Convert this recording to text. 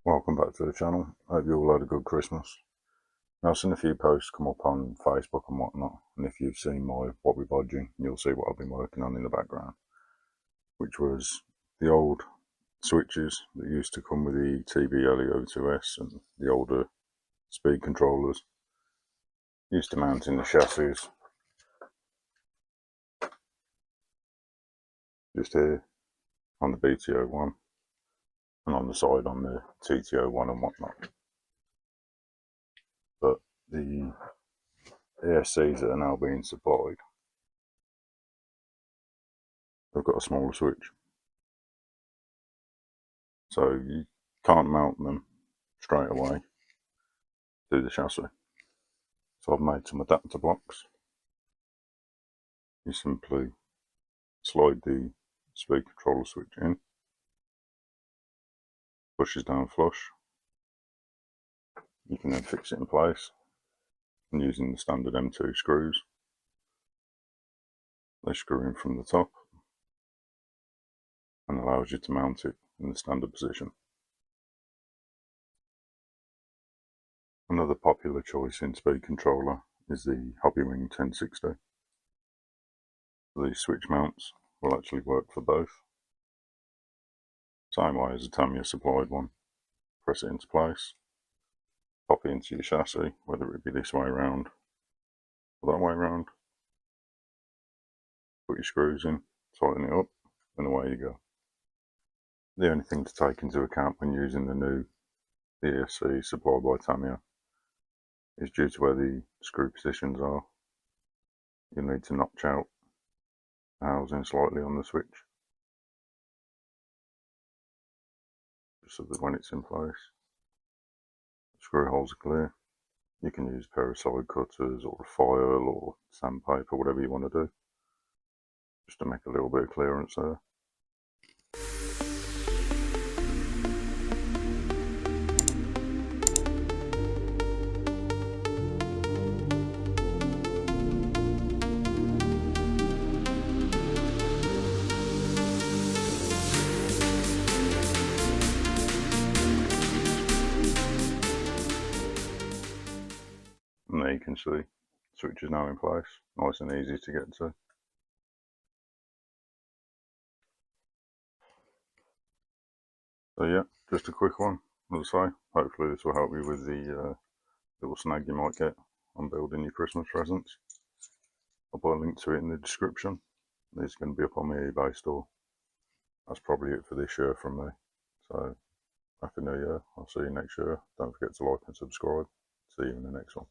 Welcome back to the channel. Hope you all had a good Christmas. Now, I've seen a few posts come up on Facebook and whatnot, and if you've seen my what we're bodging, you'll see what I've been working on in the background, which was the old switches that used to come with the TB-LE02S and the older speed controllers. Used to mount in the chassis, just here on the BT01 and on the side on the TT01 and whatnot. But the ESCs that are now being supplied, they've got a smaller switch, so you can't mount them straight away to the chassis. So I've made some adapter blocks. You simply slide the speed controller switch in, pushes down flush. You can then fix it in place and using the standard M2 screws. They screw in from the top and allows you to mount it in the standard position. Another popular choice in speed controller is the Hobbywing 1060. These switch mounts will actually work for both. Same way as a Tamiya supplied one. Press it into place, pop it into your chassis, whether it be this way around or that way around. Put your screws in, tighten it up, and away you go. The only thing to take into account when using the new ESC supplied by Tamiya is due to where the screw positions are. You'll need to notch out the housing slightly on the switch, just so that when it's in place, the screw holes are clear. You can use a pair of side cutters or a file or sandpaper, whatever you want to do, just to make a little bit of clearance there. And there you can see the switch is now in place, nice and easy to get to. So yeah, just a quick one, as I say. Hopefully this will help you with the little snag you might get on building your Christmas presents. I'll put a link to it in the description. It's going to be up on my eBay store. That's probably it for this year from me. So, Happy New Year. I'll see you next year. Don't forget to like and subscribe. See you in the next one.